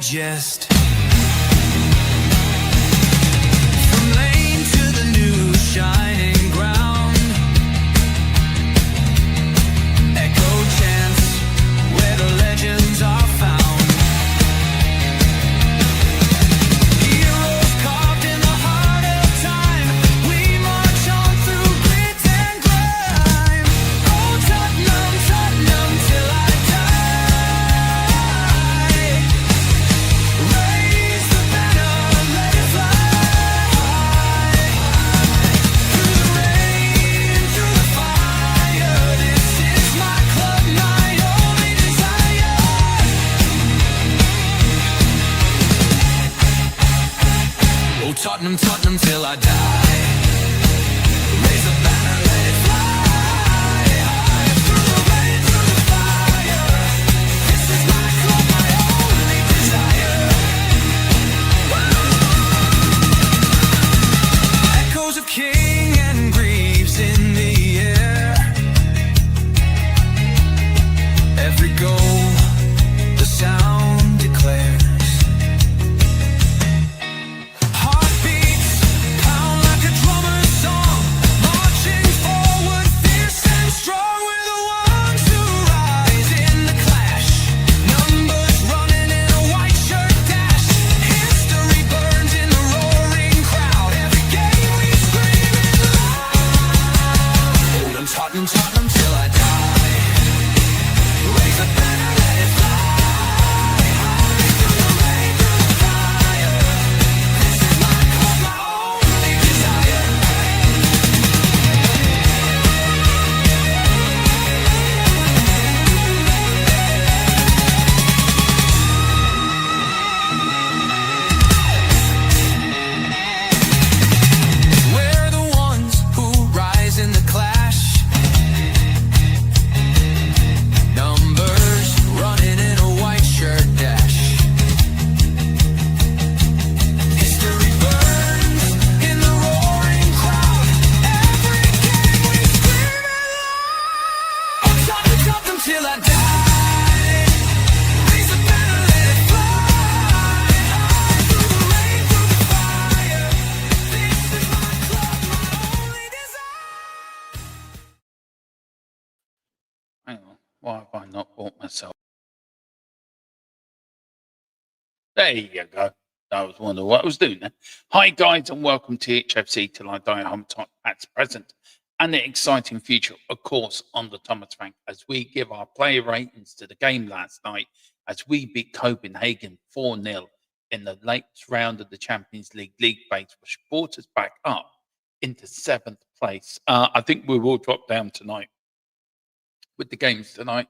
digest. From lane to the new shining ground, echo chants where the legends are found. Heroes carved in the heart of time, we march on through grit and grime. Oh Tottenham, Tottenham till I die. Raise the banner, let it fly. Through the rain, through the fire, this is my club, my only desire. Oh Tottenham, Tottenham till I die. Raise the banner, let it fly. Through the rain, through the fire, this is my club, my only desire. Echoes of King and Greaves in the air. Every goal, the sound declares. Heartbeats pound like a drummer's song, marching forward, fierce and strong. We're the ones who rise in the clash. Numbers running in a white shirt dash. History burns in the roaring crowd. Every game we scream it loud. Oh, Tottenham, Tottenham till I die. Raise the banner, let it fly. Through the rain, through the fire, this is my club, my only desire. We're the ones who rise in the clash. Numbers running in a white shirt dash. History burns in the roaring crowd. Every game we scream it loud. Oh Tottenham, Tottenham till I die. Raise the banner, let it fly. Through the rain, through the fire, this is my club, my only desire. Hang on, why have I not bought myself? There you go. I was wondering what I was doing then. Hi guys, and welcome to THFC Till I Die Home Talk at present, and the exciting future, of course, on the Thomas Frank as we give our player ratings to the game last night as we beat Copenhagen 4-0 in the latest round of the Champions League phase, which brought us back up into 7th place. I think we will drop down tonight with the games tonight,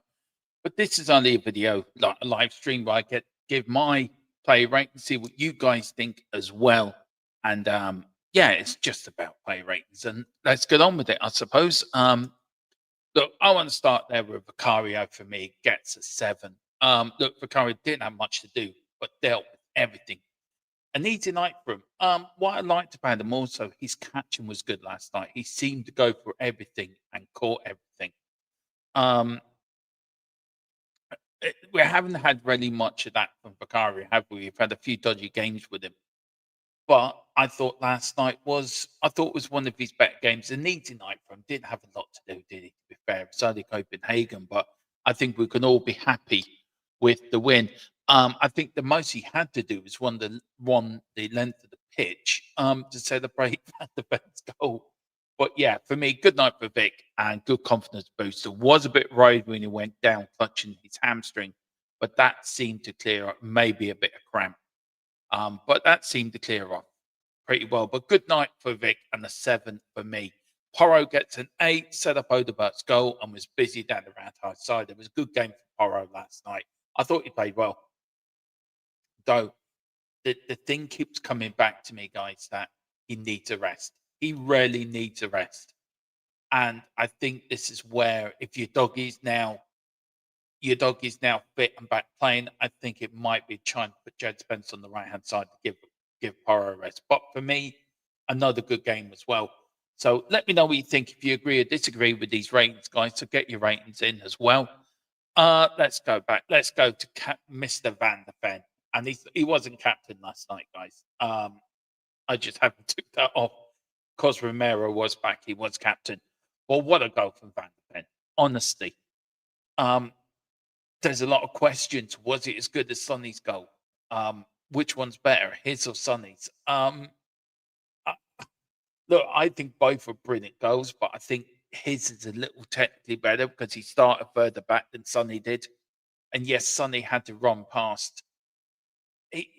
but this is only a video, like a live stream where I give my play rating, see what you guys think as well. And yeah, it's just about play ratings, and let's get on with it, I suppose. Look, I want to start there with Vicario. For me, gets a 7. Look, Vicario didn't have much to do, but dealt with everything. An easy night for him. What I liked about him also, his catching was good last night. He seemed to go for everything and caught everything. We haven't had really much of that from Vicario, have we? We've had a few dodgy games with him. But I thought last night was one of his better games. An easy night for him. Didn't have a lot to do, did he? To be fair, it's only Copenhagen, but I think we can all be happy with the win. I think the most he had to do was run the length of the pitch to celebrate the Ben's goal. But yeah, for me, good night for Vic and good confidence booster. Was a bit worried when he went down clutching his hamstring, but that seemed to clear up. Maybe a bit of cramp, but that seemed to clear up pretty well. But good night for Vic and a 7 for me. Porro gets an 8, set up Odebert's goal and was busy down the right-hand side. It was a good game for Porro last night. I thought he played well. Though the thing keeps coming back to me, guys, that he needs a rest. He really needs a rest. And I think this is where, if your dog is now fit and back playing, I think it might be trying to put Jed Spence on the right-hand side to give Porro a rest. But for me, another good game as well. So let me know what you think, if you agree or disagree with these ratings, guys. So get your ratings in as well. Let's go back. Let's go to Mr. Van der Ven. and he wasn't captain last night, guys. I just haven't took that off because Romero was back. He was captain. Well, what a goal from Van de Ven. Honestly, um, there's a lot of questions. Was it as good as Sonny's goal? Which one's better, his or Sonny's? Uh, Look, I think both were brilliant goals, but I think his is a little technically better because he started further back than Sonny did. And yes, Sonny had to run past. He,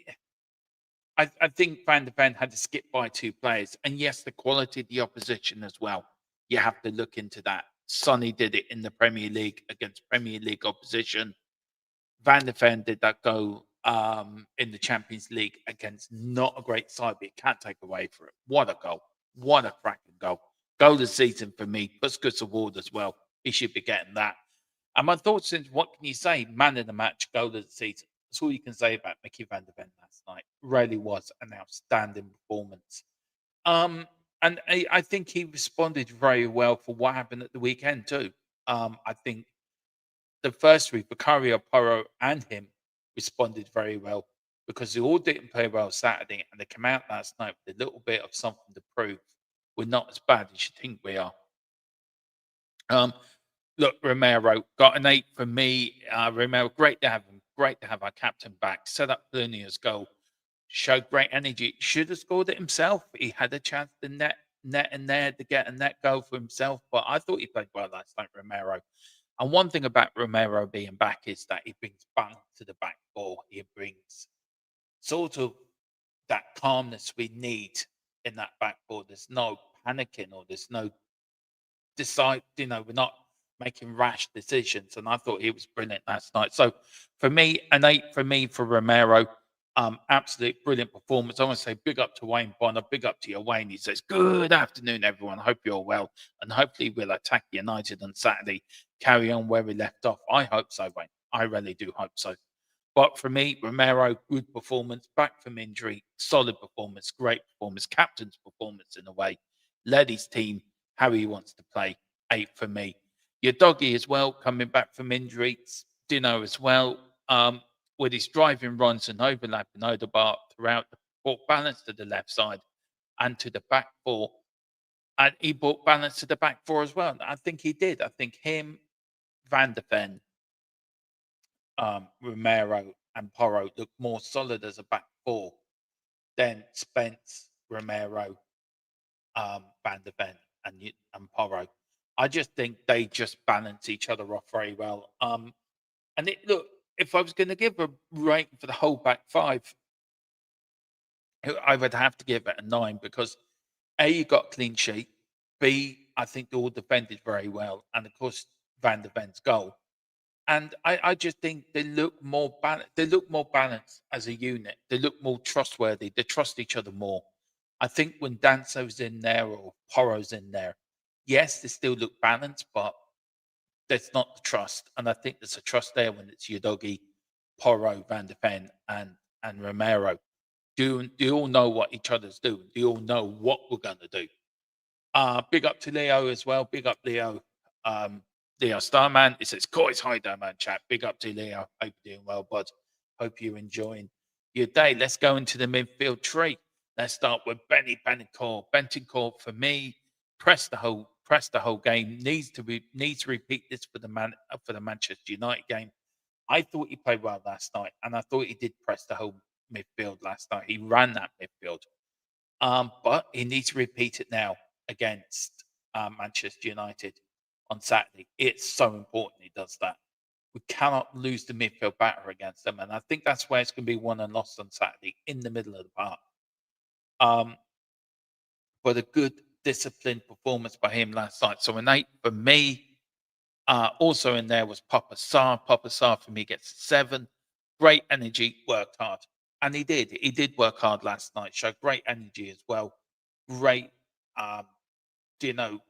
I think Van de Ven had to skip by two players. And yes, the quality of the opposition as well. You have to look into that. Sonny did it in the Premier League against Premier League opposition. Van de Ven did that goal in the Champions League against not a great side, but you can't take away from it. What a goal. What a cracking goal. Goal of the season for me. Busquets award as well. He should be getting that. And my thoughts is, what can you say? Man of the match, goal of the season. That's all you can say about Mickey Van de Ven last night. Really was an outstanding performance. And I think he responded very well for what happened at the weekend too. I think the first week, Vicario, Porro, and him responded very well because they all didn't play well Saturday, and they came out last night with a little bit of something to prove. We're not as bad as you think we are. Um, Look, Romero got an 8 for me. Romero, great to have him. Great to have our captain back. Set up Plunia's goal. Showed great energy. Should have scored it himself. He had a chance to net in there to get a net goal for himself, but I thought he played well last night, Romero. And one thing about Romero being back is that he brings bang to the back four. He brings sort of that calmness we need in that back four. There's no panicking or there's no we're not making rash decisions. And I thought he was brilliant last night. So for me, an 8 for me for Romero. Absolute brilliant performance. I want to say big up to Wayne Bonner, big up to you, Wayne. He says, good afternoon, everyone. Hope you're well. And hopefully we'll attack United on Saturday, carry on where we left off. I hope so, Wayne. I really do hope so. But for me, Romero, good performance, back from injury, solid performance, great performance, captain's performance in a way. Led his team how he wants to play. 8 for me. Your doggy as well, coming back from injury. Dino as well. With his driving runs and overlapping Odegaard throughout, brought balance to the left side and to the back four. And he brought balance to the back four as well. I think he did. I think him, Van de Ven, Romero, and Porro looked more solid as a back four than Spence, Romero, Van de Ven, and Porro. I just think they just balance each other off very well. Look, if I was going to give a rating for the whole back five, I would have to give it a 9 because A, you got clean sheet. B, I think they all defended very well. And of course, Van de Ven's goal. And I just think they look more balanced. They look more balanced as a unit. They look more trustworthy. They trust each other more. I think when Danso's in there or Porro's in there, yes, they still look balanced, but there's not the trust. And I think there's a trust there when it's Udogi, Porro, Van de Ven, and Romero. Do you all know what each other's doing? Do you all know what we're going to do? Big up to Leo as well. Big up Leo. Leo Starman. It says, Coy's hi there, man, chat. Big up to Leo. Hope you're doing well, bud. Hope you're enjoying your day. Let's go into the midfield tree. Let's start with Benny Bentoncourt. Bentoncourt, for me, press the whole game. Needs to repeat this for the Manchester United game. I thought he played well last night, and I thought he did press the whole midfield last night. He ran that midfield. But he needs to repeat it now against Manchester United on Saturday. It's so important he does that. We cannot lose the midfield batter against them. And I think that's where it's going to be won and lost on Saturday, in the middle of the park. But a good, disciplined performance by him last night. So an 8 for me. Also in there was Papa Sarr. Papa Sarr for me gets 7. Great energy, worked hard. And he did. He did work hard last night. Showed great energy as well. Great,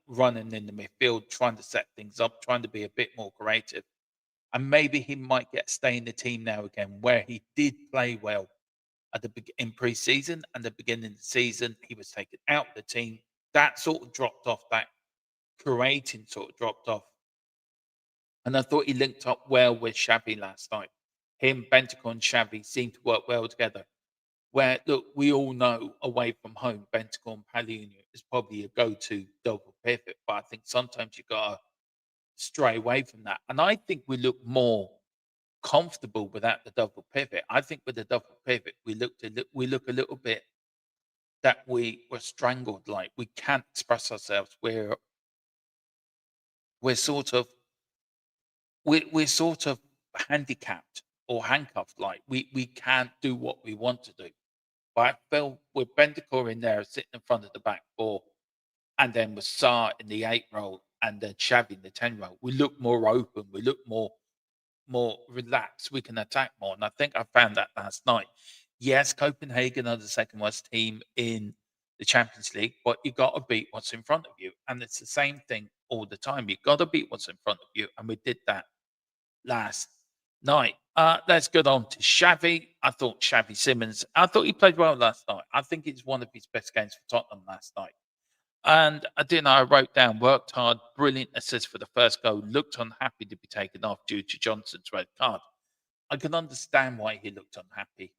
running in the midfield, trying to set things up, trying to be a bit more creative. And maybe he might get stay in the team now again, where he did play well in pre-season and the beginning of the season. He was taken out of the team. That sort of dropped off. That creating sort of dropped off. And I thought he linked up well with Xavi last night. him, Bentancur, and Xavi seem to work well together. Where look, we all know away from home, Bentancur and Palhinha is probably a go-to double pivot, but I think sometimes you gotta stray away from that. And I think we look more comfortable without the double pivot. I think with the double pivot, we look a little bit that we were strangled, like we can't express ourselves. We're sort of we're sort of handicapped or handcuffed, like we can't do what we want to do. But I feel with Bentancur in there sitting in front of the back four, and then with Sarr in the 8 role and then Xavi in the 10 role, we look more open, we look more relaxed, we can attack more. And I think I found that last night. Yes, Copenhagen are the second worst team in the Champions League, but you got to beat what's in front of you. And it's the same thing all the time. You got to beat what's in front of you. And we did that last night. Let's get on to Xavi. I thought Xavi Simons, I thought he played well last night. I think it's one of his best games for Tottenham last night. And I didn't know, I wrote down, worked hard, brilliant assist for the first goal, looked unhappy to be taken off due to Johnson's red card. I can understand why he looked unhappy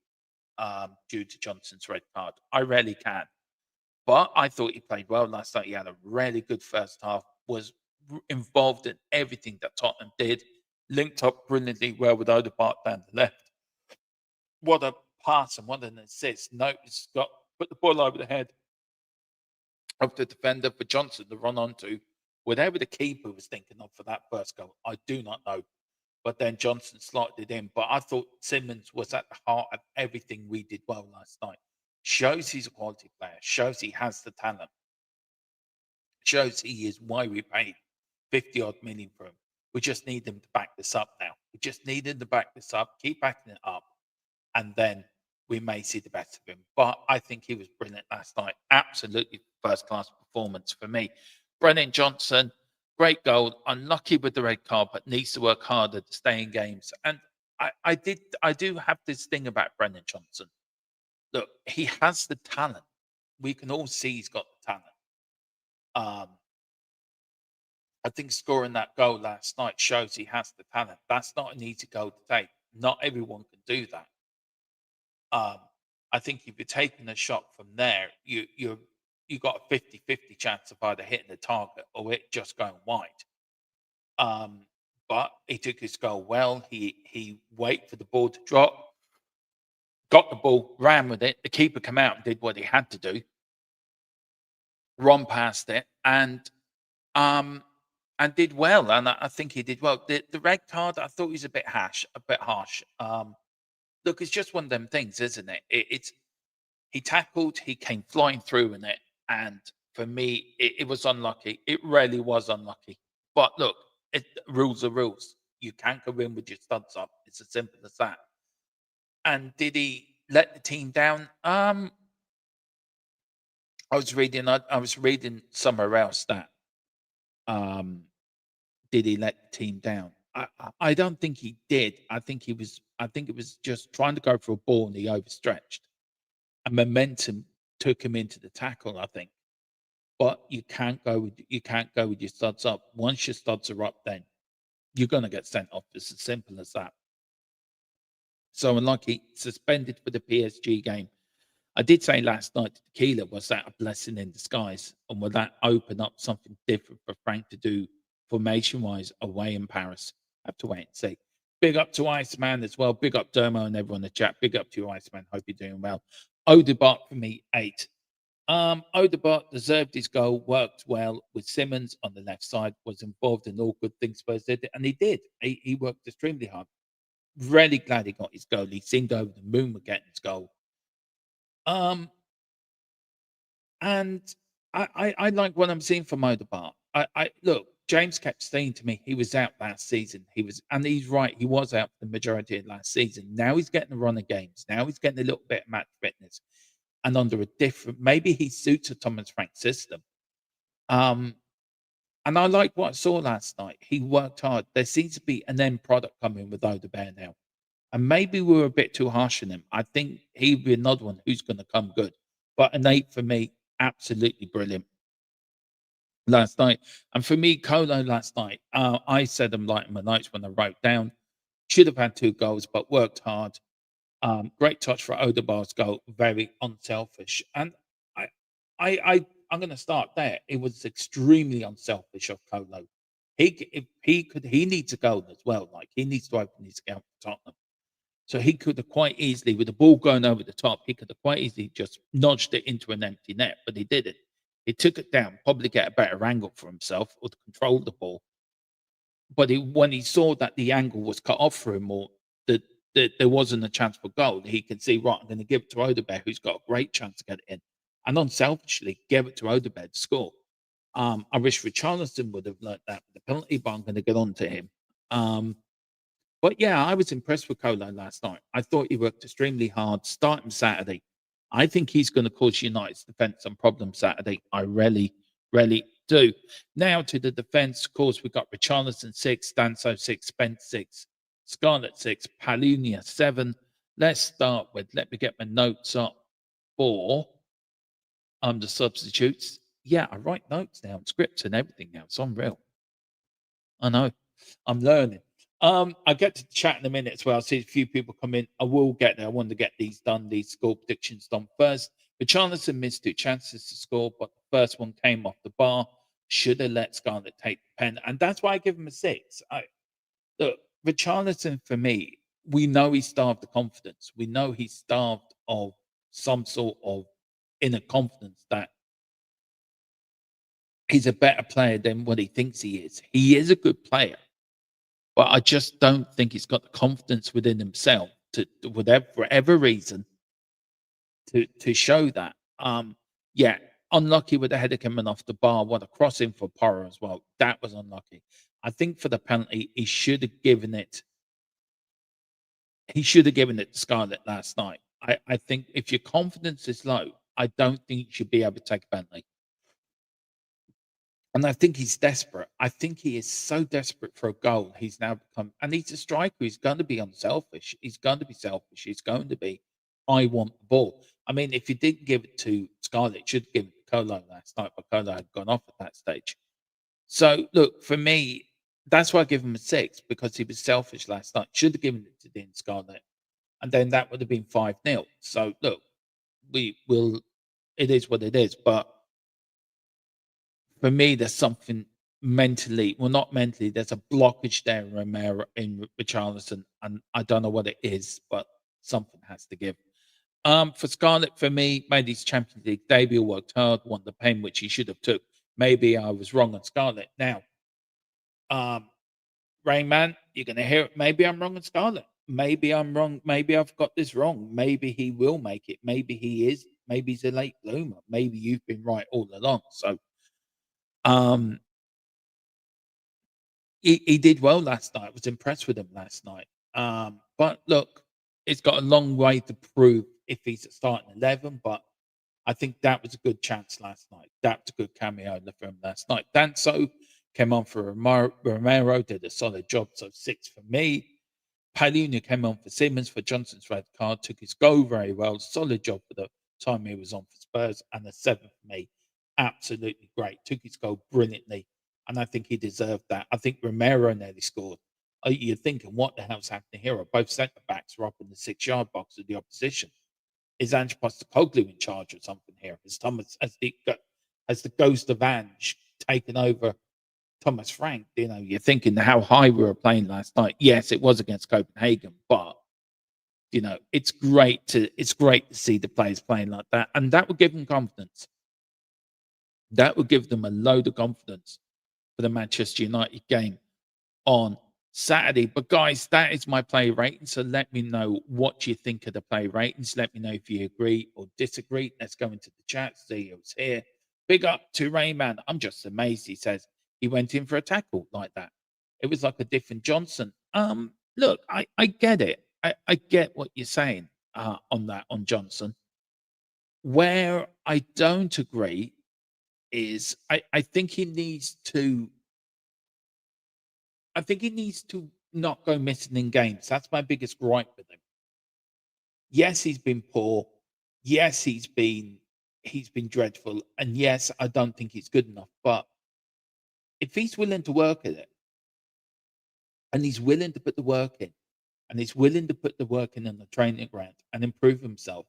due to Johnson's red card. I rarely can. But I thought he played well last night. He had a really good first half, was involved in everything that Tottenham did, linked up brilliantly well with Odegaard down the left. What a pass and what an assist. Notice got put the ball over the head of the defender for Johnson to run onto. Whatever the keeper was thinking of for that first goal, I do not know. But then Johnson slotted it in. But I thought Simmons was at the heart of everything we did well last night. Shows he's a quality player, shows he has the talent, shows he is why we paid 50 odd million for him. We just need him to back this up now. We just need him to back this up, keep backing it up, and then we may see the best of him. But I think he was brilliant last night. Absolutely first class performance for me. Brennan Johnson, great goal. Unlucky with the red card, but needs to work harder to stay in games. And I do have this thing about Brennan Johnson. Look, he has the talent. We can all see he's got the talent. Um, I think scoring that goal last night shows he has the talent. That's not an easy goal to take. Not everyone can do that. I think if you're taking a shot from there, you got a 50-50 chance of either hitting the target or it just going wide. But he took his goal well. He waited for the ball to drop, got the ball, ran with it. The keeper came out and did what he had to do, run past it, and did well. And I think he did well. The red card, I thought he was a bit harsh. Look, it's just one of them things, isn't it? It's he tackled, he came flying through in it, and for me, it was unlucky. It really was unlucky. But look, rules are rules. You can't go in with your studs up. It's as simple as that. And did he let the team down? I was reading somewhere else that did he let the team down? I don't think he did. I think it was just trying to go for a ball and he overstretched. And momentum took him into the tackle, I think. But you can't go with your studs up. Once your studs are up, then you're gonna get sent off. It's as simple as that. So unlucky, suspended for the PSG game. I did say last night to Tequila, was that a blessing in disguise? And will that open up something different for Frank to do formation wise away in Paris? Have to wait and see. Big up to Iceman as well. Big up Dermo and everyone in the chat. Big up to you, Iceman. Hope you're doing well. Odegaard for me, 8. Odegaard deserved his goal, worked well with Simmons on the left side, was involved in all good things Spurs did, and he did. He worked extremely hard. Really glad he got his goal. He seemed over the moon with getting his goal. And I like what I'm seeing from Odegaard. I look, James kept saying to me he was out last season. And he's right, he was out for the majority of last season. Now he's getting a run of games. Now he's getting a little bit of match fitness and under a different, maybe he suits a Thomas Frank system. And I like what I saw last night. He worked hard. There seems to be an end product coming with Odegaard now. And maybe we were a bit too harsh on him. I think he'd be another one who's going to come good. But an 8 for me, absolutely brilliant last night. And for me, Colo last night, I said I'm lighting my notes when I wrote down. Should have had 2 goals, but worked hard. Great touch for Odegaard's goal, very unselfish. And I, I'm going to start there. It was extremely unselfish of Colo. If he could, he needs a goal as well. Like he needs to open his account for Tottenham. So he could have quite easily, with the ball going over the top, he could have quite easily just nudged it into an empty net, but he didn't. He took it down, probably get a better angle for himself or to control the ball. But when he saw that the angle was cut off for him, or that there wasn't a chance for goal, he could see, right, I'm going to give it to Odegaard, who's got a great chance to get it in. And unselfishly gave it to Odegaard to score. I wish Richarlison would have learnt that with the penalty, but I'm going to get on to him. But yeah, I was impressed with Colo last night. I thought he worked extremely hard. Starting Saturday, I think he's going to cause United's defence some problems Saturday. I really, really do. Now to the defence. Of course, we've got Richarlison 6, Danso 6, Spence 6, Scarlett 6, Palunia 7. Let's start with, let me get my notes up for the substitutes. Yeah, I write notes now, scripts and everything now. It's unreal. I know. I'm learning. I'll get to the chat in a minute as well. I see a few people come in. I will get there. I want to get these done, these score predictions done first. Richarlison missed 2 chances to score, but the first one came off the bar. Should have let Scarlett take the pen. And that's why I give him a 6. Look, Richarlison, for me, we know he's starved of confidence. We know he's starved of some sort of inner confidence that he's a better player than what he thinks he is. He is a good player. But I just don't think he's got the confidence within himself to whatever reason to show that. Yeah, unlucky with the header coming off the bar. What a crossing for Porro as well. That was unlucky. I think for the penalty, he should have given it. He should have given it to Scarlett last night. I think if your confidence is low, I don't think you should be able to take a penalty. And I think he's desperate. I think he is so desperate for a goal. He's now become, and he's a striker. He's going to be unselfish. He's going to be selfish. He's going to be, I want the ball. I mean, if you didn't give it to Scarlett, should give it to Colo last night, but Colo had gone off at that stage. So, look, for me, that's why I give him a 6, because he was selfish last night. Should have given it to Dean Scarlett. And then that would have been 5-0. So, look, it is what it is. But for me, there's something mentally, well, not mentally, there's a blockage there in Richarlison, and I don't know what it is, but something has to give. For Scarlett, for me, made his Champions League debut, worked hard, won the pen, which he should have took. Maybe I was wrong on Scarlett. Now, Rayman, you're going to hear it. Maybe I'm wrong on Scarlett. Maybe I'm wrong. Maybe I've got this wrong. Maybe he will make it. Maybe he is. Maybe he's a late bloomer. Maybe you've been right all along. So, he did well last night. I was impressed with him last night. But look, it's got a long way to prove if he's at starting 11. But I think that was a good chance last night. That was a good cameo for him last night. Danso came on for Romero, did a solid job. So 6 for me. Paulina came on for Simmons for Johnson's red card. Took his goal very well. Solid job for the time he was on for Spurs. And a 7 for me. Absolutely great. Took his goal brilliantly. And I think he deserved that. I think Romero nearly scored. You're thinking, what the hell's happening here? Both centre backs are up in the 6-yard box of the opposition. Is Ange Postecoglou in charge or something here? Has the ghost of Ange taken over Thomas Frank? You know, you're thinking how high we were playing last night. Yes, it was against Copenhagen, but you know, it's great to see the players playing like that, and that would give them confidence. That would give them a load of confidence for the Manchester United game on Saturday. But guys, that is my play rating. So let me know what you think of the play ratings. Let me know if you agree or disagree. Let's go into the chat. See who's here. Big up to Rayman. I'm just amazed. He says he went in for a tackle like that. It was like a different Johnson. Look, I get it. I get what you're saying on Johnson. Where I don't agree is I think he needs to not go missing in games. That's my biggest gripe with him. Yes, he's been poor. Yes, he's been dreadful. And yes, I don't think he's good enough. But if he's willing to work at it and he's willing to put the work in, and he's willing to put the work in on the training ground and improve himself.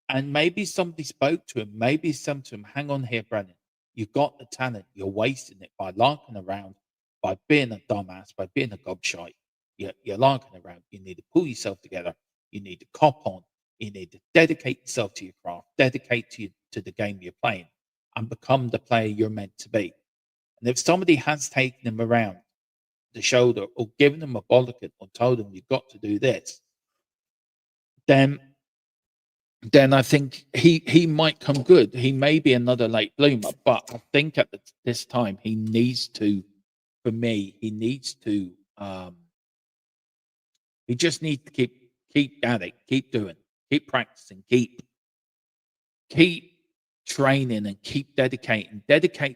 And maybe somebody spoke to him, maybe some to him, hang on here, Brennan. You've got the talent, you're wasting it by larking around, by being a dumbass, by being a gobshite. You're larking around. You need to pull yourself together. You need to cop on. You need to dedicate yourself to your craft, dedicate to the game you're playing, and become the player you're meant to be. And if somebody has taken him around the shoulder or given him a bollocking or told him you've got to do this, then I think he might come good. He may be another late bloomer, but I think at this time he needs to. For me, he needs to. He just needs to keep at it, keep doing, keep practicing, keep training, and keep dedicate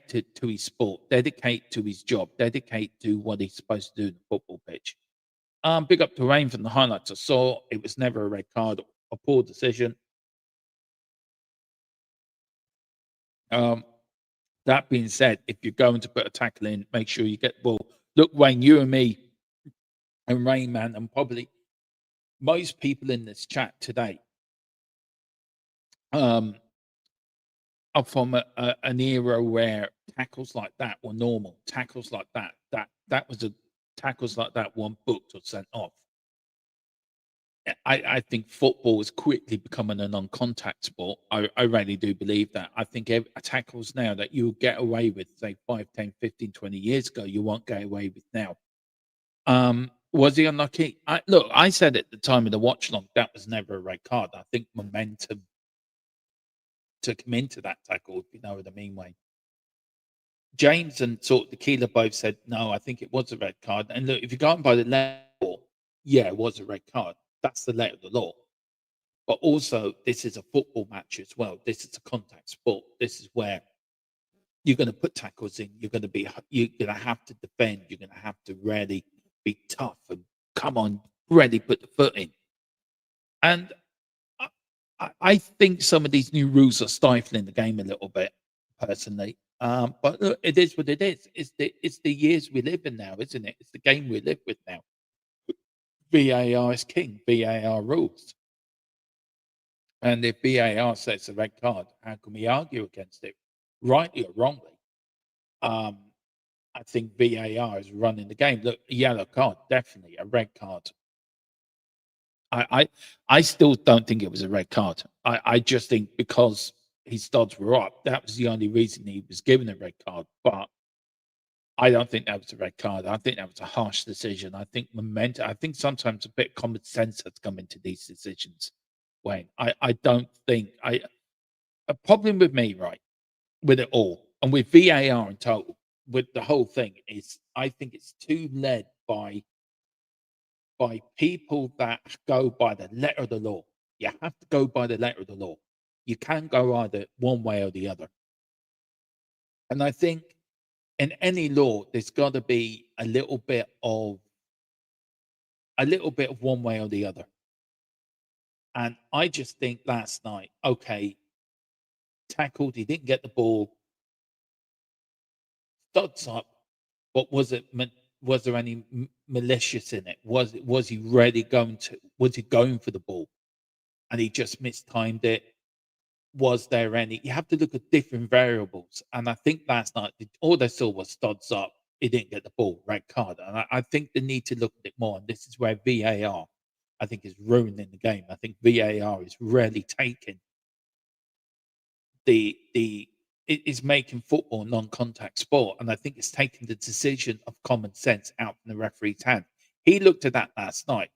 to his sport, dedicate to his job, dedicate to what he's supposed to do in the football pitch. Big up to Rain from the highlights I saw. It was never a red card, a poor decision. That being said, if you're going to put a tackle in, make sure you get the ball. Look, Wayne, you and me and Rain, man, and probably most people in this chat today are from an era where tackles like that were normal. Tackles like that was a tackles like that weren't booked or sent off. I think football is quickly becoming a non-contact sport. I really do believe that. I think tackles now that you get away with, say, 5, 10, 15, 20 years ago, you won't get away with now. Was he unlucky? Look, I said at the time of the watch long, that was never a red card. I think momentum took him into that tackle, if you know what I mean, Wayne. James and sort of Tequila both said, no, I think it was a red card. And look, if you're going by the level, yeah, it was a red card. That's the letter of the law. But also, this is a football match as well. This is a contact sport. This is where you're going to put tackles in. You're going to have to defend. You're going to have to really be tough and come on, really put the foot in. And I think some of these new rules are stifling the game a little bit, personally. But look, it is what it is. It's the years we live in now, isn't it? It's the game we live with now. VAR is king. VAR rules. And if VAR says a red card, how can we argue against it, rightly or wrongly? I think VAR is running the game. Look, a yellow card, definitely a red card. I still don't think it was a red card. I just think because his studs were up, that was the only reason he was given a red card. But I don't think that was a red card. I think that was a harsh decision. I think momentum. I think sometimes a bit of common sense has come into these decisions. Wayne, I don't think a problem with me, right, with it all, and with VAR in total, with the whole thing is I think it's too led by people that go by the letter of the law. You have to go by the letter of the law. You can't go either one way or the other. And I think in any law, there's got to be a little bit of one way or the other. And I just think last night, okay, tackled, he didn't get the ball, studs up, but was there any malicious in it? Was he really was he going for the ball and he just mistimed it? Was there any? You have to look at different variables. And I think last night, all they saw was studs up. He didn't get the ball, red card. And I think they need to look at it more. And this is where VAR, I think, is ruining the game. I think VAR is really taking it is making football a non-contact sport. And I think it's taking the decision of common sense out from the referee's hand. He looked at that last night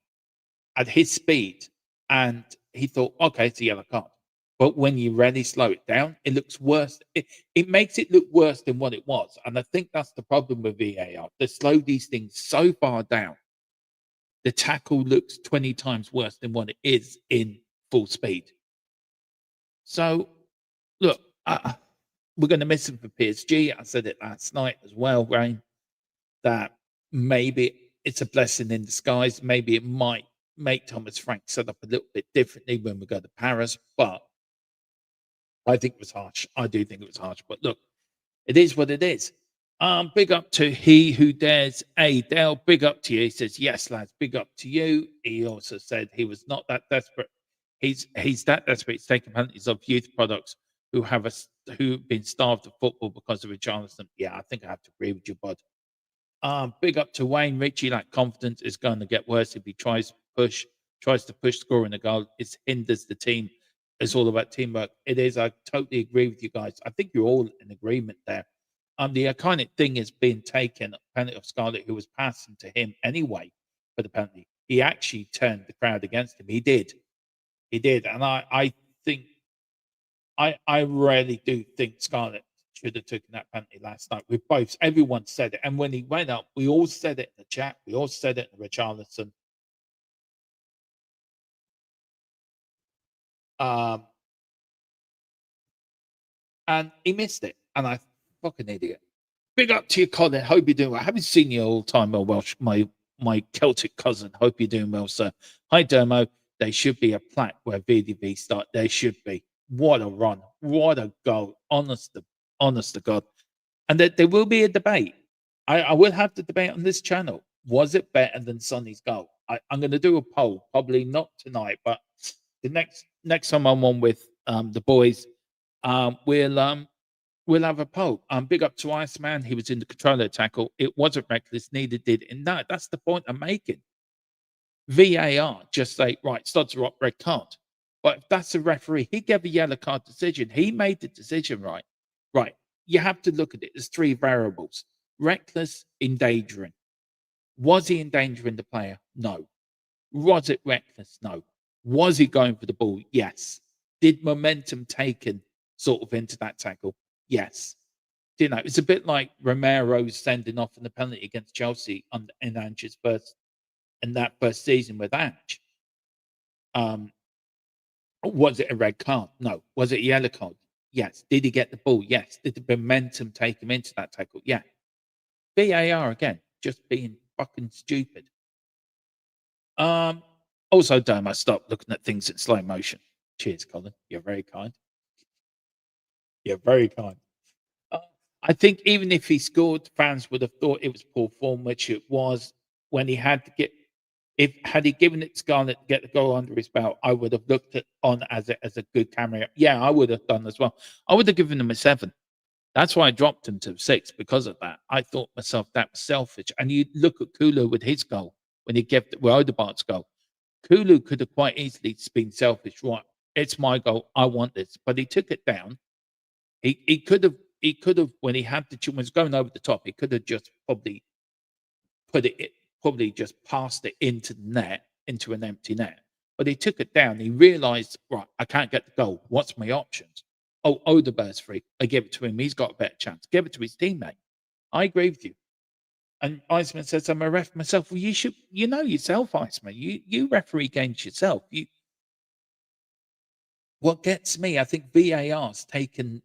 at his speed and he thought, okay, it's a yellow card. But when you really slow it down, it looks worse. It makes it look worse than what it was. And I think that's the problem with VAR. They slow these things so far down. The tackle looks 20 times worse than what it is in full speed. So, look, we're going to miss him for PSG. I said it last night as well, Rain, that maybe it's a blessing in disguise. Maybe it might make Thomas Frank set up a little bit differently when we go to Paris. But I think it was harsh. I do think it was harsh. But look, it is what it is. Big up to he who dares. A Dale, big up to you. He says, yes, lads, big up to you. He also said he was not that desperate. He's that desperate. He's taking penalties of youth products who've been starved of football because of Richarlison. Yeah, I think I have to agree with you, bud. Big up to Wayne Ritchie. That confidence is going to get worse if he tries to push scoring a goal. It hinders the team. It's all about teamwork. It is. I totally agree with you guys. I think you're all in agreement there. The iconic thing is being taken, penalty of Scarlett, who was passing to him anyway for the penalty. He actually turned the crowd against him. He did. He did. And I think I really do think Scarlett should have taken that penalty last night. Everyone said it. And when he went up, we all said it in the chat. We all said it in Richarlison. And he missed it. And I fucking idiot. Big up to you, Colin. Hope you're doing well. I haven't seen you all the time, Welsh, my Celtic cousin. Hope you're doing well, sir. Hi, Dermo. There should be a plaque where VDV start. There should be. What a run. What a goal. Honest to God. And there will be a debate. I will have the debate on this channel. Was it better than Sonny's goal? I'm going to do a poll. Probably not tonight, but the next time I'm on with the boys, we'll have a poll. Big up to Iceman. He was in the controller tackle. It wasn't reckless. Neither did it. And that's the point I'm making. VAR just say, right, studs are up, red card. But if that's the referee, he gave a yellow card decision. He made the decision right. Right. You have to look at it. There's three variables. Reckless, endangering. Was he endangering the player? No. Was it reckless? No. Was he going for the ball? Yes. Did momentum taken sort of into that tackle? Yes. You know, it's a bit like Romero sending off in the penalty against Chelsea in Ange's first season with Ange. Was it a red card? No. Was it a yellow card? Yes. Did he get the ball? Yes. Did the momentum take him into that tackle? Yeah. VAR again, just being fucking stupid. Also, Dome, I stopped looking at things in slow motion. Cheers, Colin. You're very kind. You're very kind. I think even if he scored, fans would have thought it was poor form, which it was when he had to get. Had he given it to Scarlett to get the goal under his belt, I would have looked at on as a good camera. Yeah, I would have done as well. I would have given him a 7. That's why I dropped him to 6 because of that. I thought myself that was selfish. And you look at Kulu with his goal when he gave Odegaard's goal. Kulu could have quite easily been selfish. Right, it's my goal. I want this, but he took it down. He could have when he was going over the top. He could have just probably just passed it into the net, into an empty net. But he took it down. He realised, right, I can't get the goal. What's my options? Oh, Odegaard's free. I give it to him. He's got a better chance. Give it to his teammate. I agree with you. And Iceman says, I'm a ref myself. Well, you know yourself, Iceman. You referee games yourself. What gets me, I think VAR's taken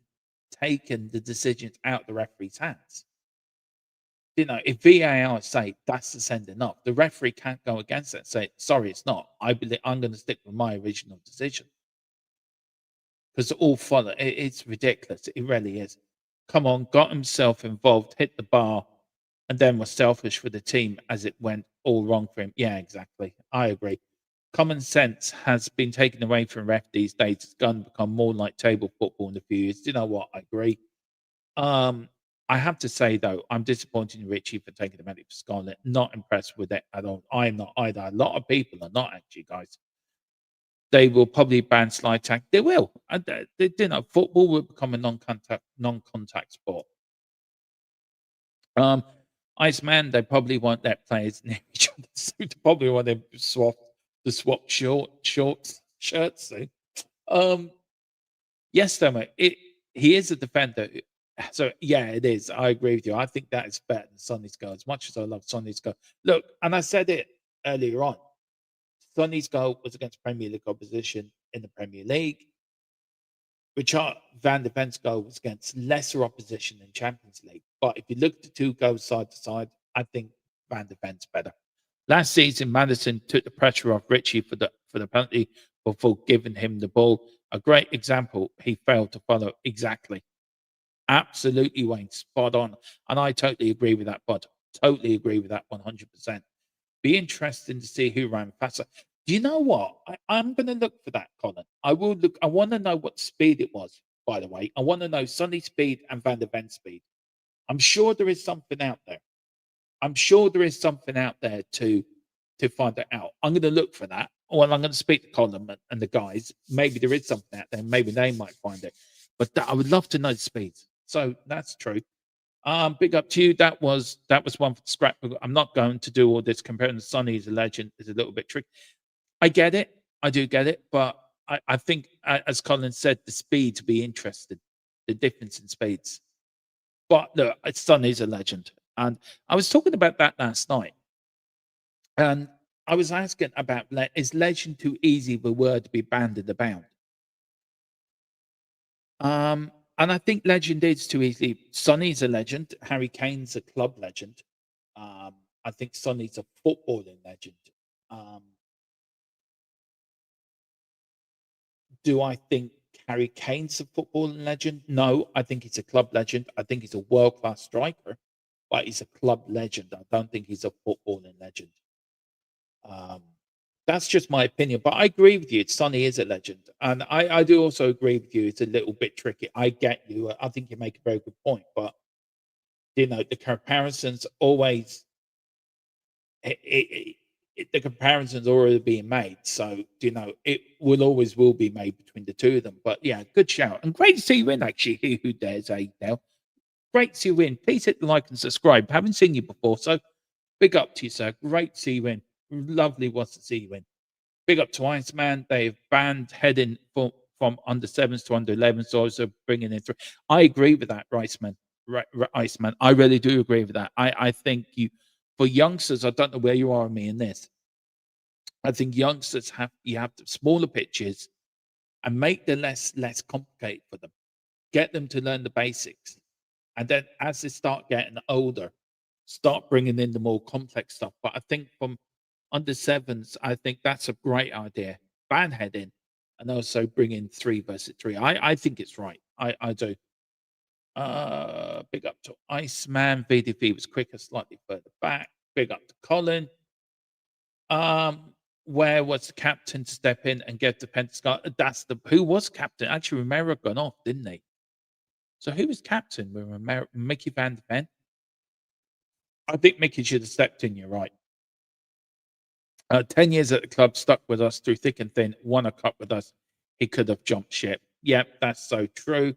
the decisions out of the referee's hands. You know, if VAR say that's the sending off, the referee can't go against it and say, sorry, it's not. I'm going to stick with my original decision. Because all follow. It's ridiculous. It really is. Come on, got himself involved, hit the bar, and then was selfish for the team as it went all wrong for him. Yeah, exactly. I agree. Common sense has been taken away from ref these days. It's going to become more like table football in a few years. Do you know what? I agree. I have to say though, I'm disappointed in Richie for taking the penalty for Scarlett. Not impressed with it at all. I'm not either. A lot of people are not actually, guys. They will probably ban slide tackle. They will. Football will become a non-contact sport. Iceman, they probably won't let players near each other. So they probably want them to swap shirts soon. Yes, though, mate. He is a defender. So yeah, it is. I agree with you. I think that is better than Sonny's goal. As much as I love Sonny's goal. Look, and I said it earlier on. Sonny's goal was against Premier League opposition in the Premier League. Richard Van de Ven's goal was against lesser opposition in Champions League. But if you look at the two goals side to side, I think Van de Ven's better. Last season, Madison took the pressure off Richie for the penalty before giving him the ball. A great example he failed to follow exactly. Absolutely, Wayne, spot on. And I totally agree with that, bud. Totally agree with that 100%. Be interesting to see who ran faster. Do you know what? I'm going to look for that, Colin. I will look. I want to know what speed it was, by the way. I want to know Sonny's speed and Van der Ven's speed. I'm sure there is something out there. I'm sure there is something out there to find that out. I'm going to look for that. Well, I'm going to speak to Colin and the guys. Maybe there is something out there. Maybe they might find it. But I would love to know the speeds. So that's true. Big up to you. That was one for the scrapbook. I'm not going to do all this comparing the Sonny as a legend is a little bit tricky. I get it. I do get it. But I think, as Colin said, the speed to be interested, the difference in speeds. But look, Sonny's a legend. And I was talking about that last night. And I was asking about is legend too easy of a word to be bandied about? And I think legend is too easily. Sonny's a legend. Harry Kane's a club legend. I think Sonny's a footballing legend. Um, do I think Harry Kane's a footballing legend? No, I think he's a club legend. I think he's a world class striker, but he's a club legend. I don't think he's a footballing legend. Um, that's just my opinion, but I agree with you. Sonny is a legend, and I do also agree with you. It's a little bit tricky. I get you. I think you make a very good point, but the comparisons always the comparisons already being made. So it will be made between the two of them. But yeah, good shout and great to see you in. Actually, who dares now? Great to see you in. Please hit the like and subscribe. Haven't seen you before, so big up to you, sir. Great to see you in. Lovely was to see you in. Big up to Iceman. They've banned heading from under sevens to under 11s, so also bringing in through. I agree with that, Iceman. Iceman. I really do agree with that. I think for youngsters, I don't know where you are with me in this. I think youngsters you have to smaller pitches and make the less complicated for them. Get them to learn the basics, and then as they start getting older, start bringing in the more complex stuff. But I think from under sevens, I think that's a great idea. Ban heading and also bring in 3 versus 3. I think it's right. I do. Big up to Iceman. VDV was quicker, slightly further back. Big up to Colin. Where was the captain to step in and get the Pentascar? That's who was captain? Actually, Romero gone off, didn't he? So who was captain? Mickey Van de Ven? I think Mickey should have stepped in. You're right. 10 years at the club, stuck with us through thick and thin, won a cup with us. He could have jumped ship. Yep, that's so true.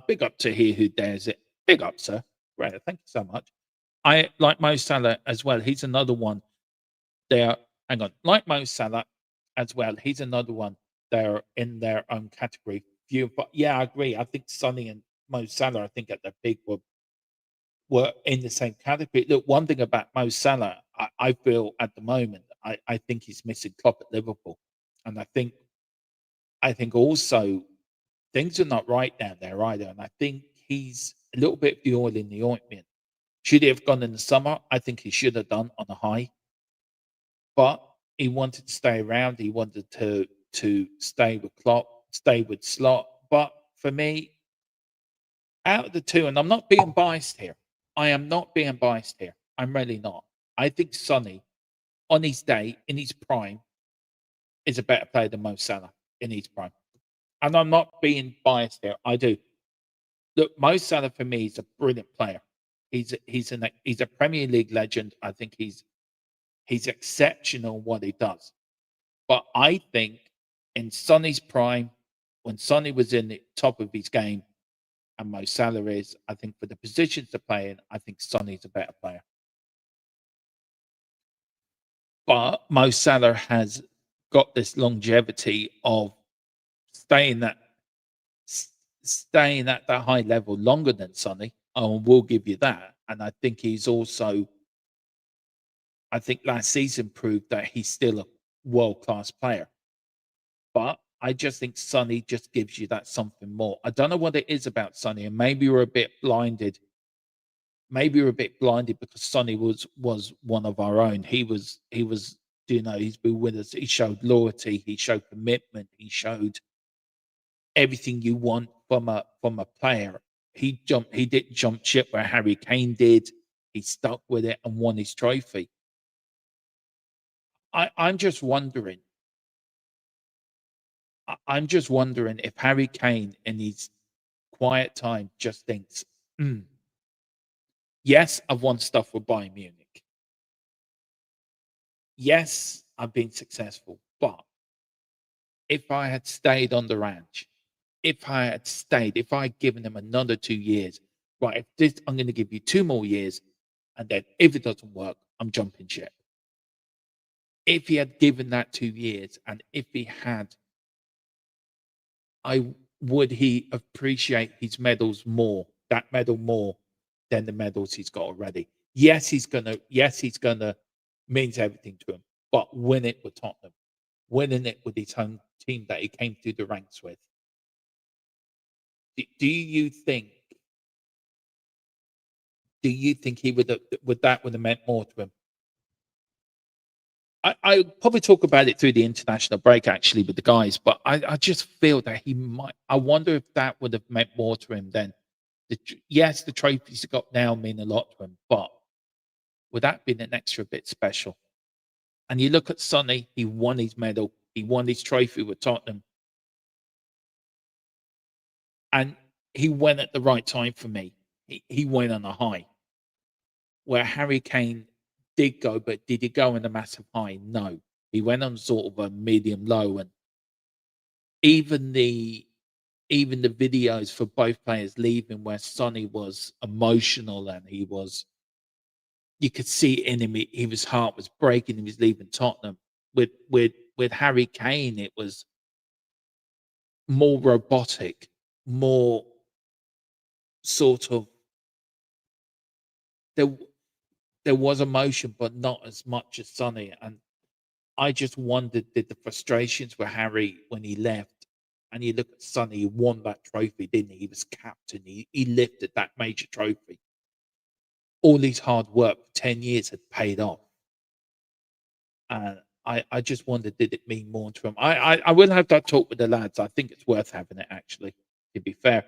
Big up to he who dares it. Big up, sir. Great. Thank you so much. I like Mo Salah as well. He's another one there. Hang on. Like Mo Salah as well. He's another one. They're in their own category. But yeah, I agree. I think Sonny and Mo Salah, I think at their peak were in the same category. Look, one thing about Mo Salah, I feel at the moment, I think he's missing Klopp at Liverpool, and I think also things are not right down there either, and I think he's a little bit the oil in the ointment. Should he have gone in the summer? I think he should have done on a high, but he wanted to stay around. He wanted to stay with Klopp, stay with Slot. But for me, out of the two, and I'm not being biased here. I am not being biased here. I'm really not. I think Sonny, on his day, in his prime, is a better player than Mo Salah in his prime. And I'm not being biased here. I do. Look, Mo Salah for me is a brilliant player. He's a Premier League legend. I think he's exceptional in what he does. But I think in Sonny's prime, when Sonny was in the top of his game, and Mo Salah is, I think for the positions to play in, I think Sonny's a better player. But Mo Salah has got this longevity of staying at that high level longer than Sonny. We'll give you that. And I think he's also, I think last season proved that he's still a world class player. But I just think Sonny just gives you that something more. I don't know what it is about Sonny, and maybe we're a bit blinded. Maybe we're a bit blinded because Sonny was one of our own. He was he's been with us. He showed loyalty. He showed commitment. He showed everything you want from a player He didn't jump ship where Harry Kane did. He stuck with it and won his trophy. I'm just wondering. I'm just wondering if Harry Kane in his quiet time just thinks, "Hmm, yes, I've won stuff with Bayern Munich. Yes, I've been successful, but if I had stayed on the ranch, if I had given him another 2 years, right, if this, I'm going to give you 2 more years, and then if it doesn't work, I'm jumping ship." If he had given that 2 years, and if he had, I would he appreciate his medals more, that medal more than the medals he's got already. Yes, he's gonna means everything to him, but win it with Tottenham, winning it with his home team that he came through the ranks with. Do you think he would have meant more to him? I probably talk about it through the international break actually with the guys, but I just feel that he might. I wonder if that would have meant more to him than yes, the trophies he got now mean a lot to him, but would that been an extra bit special? And you look at Sonny, he won his medal, he won his trophy with Tottenham, and he went at the right time for me. He went on a high where Harry Kane did go, but did he go on a massive high? No, he went on sort of a medium low, and even the even the videos for both players leaving where Sonny was emotional and he was you could see it in him, his heart was breaking, he was leaving Tottenham. With Harry Kane, it was more robotic, more sort of there there was emotion, but not as much as Sonny. And I just wondered, did the frustrations with Harry when he left, and you look at Sonny, he won that trophy, didn't he? He was captain, he lifted that major trophy. All his hard work for 10 years had paid off. And I just wondered, did it mean more to him? I will have that talk with the lads. I think it's worth having it, actually, to be fair.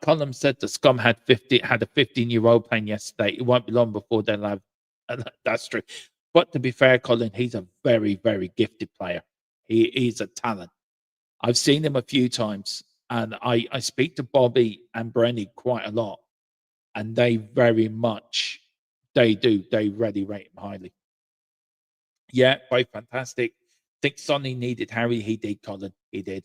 Colin said the Scum had a 15-year-old playing yesterday. It won't be long before they'll have. That's true. But to be fair, Colin, he's a very, very gifted player. He's a talent. I've seen him a few times, and I speak to Bobby and Brenny quite a lot, and they very much they do. They really rate him highly. Yeah, both fantastic. Think Sonny needed Harry. He did, Colin. He did.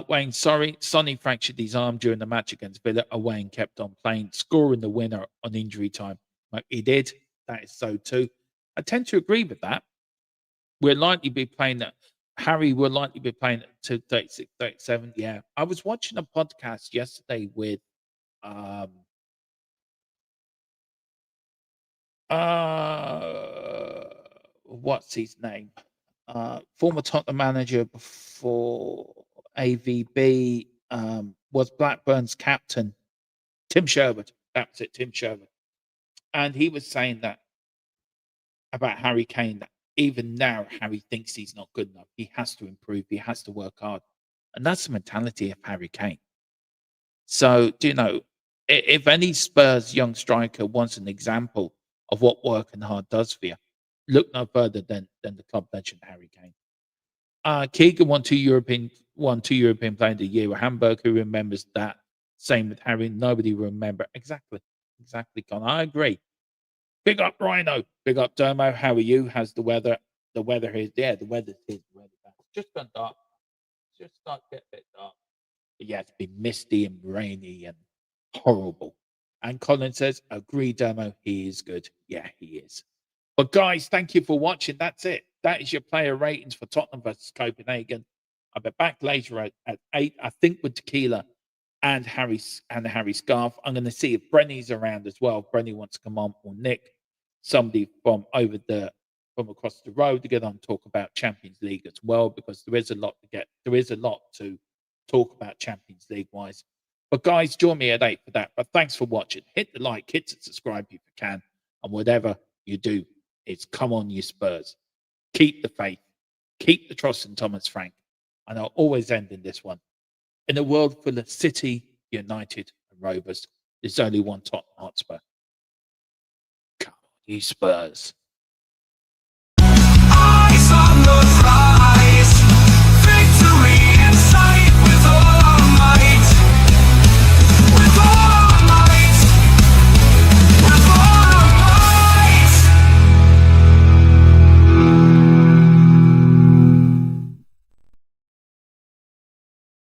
Wayne, sorry. Sonny fractured his arm during the match against Villa. Wayne kept on playing, scoring the winner on injury time. Like he did. That is so too. I tend to agree with that. We're likely to be playing that. Harry will likely be playing at 236, 37. Yeah. I was watching a podcast yesterday with um uh what's his name? Former Tottenham manager before AVB, was Blackburn's captain, Tim Sherwood. That was it, Tim Sherwood. And he was saying that about Harry Kane, that even now Harry thinks he's not good enough. He has to improve, he has to work hard. And that's the mentality of Harry Kane. So, do you know, if any Spurs young striker wants an example of what working hard does for you, look no further than the club legend Harry Kane. Keegan won two European Player of the Year with Hamburg. Who remembers that? Same with Harry. Nobody will remember. Exactly, Con. I agree. Big up Rhino. Big up Dermo. How are you? How's the weather? The weather here. Yeah, the weather's here. It's just gone dark. It's just starting to get a bit dark. But yeah, it's been misty and rainy and horrible. And Colin says, agree, Dermo. He is good. Yeah, he is. But guys, thank you for watching. That's it. That is your player ratings for Tottenham versus Copenhagen. I'll be back later at 8, I think, with Tequila and Harry Scarf. I'm going to see if Brenny's around as well. If Brenny wants to come on, or Nick, somebody from from across the road to get on and talk about Champions League as well, because there is a lot to talk about Champions League wise. But guys, join me at 8 for that. But thanks for watching. Hit the like, hit the subscribe if you can, and whatever you do, it's come on, you Spurs. Keep the faith. Keep the trust in Thomas Frank. And I'll always end in this one. In a world full of City, United, Rovers. There's only one Tottenham Hotspur. Come on, you Spurs.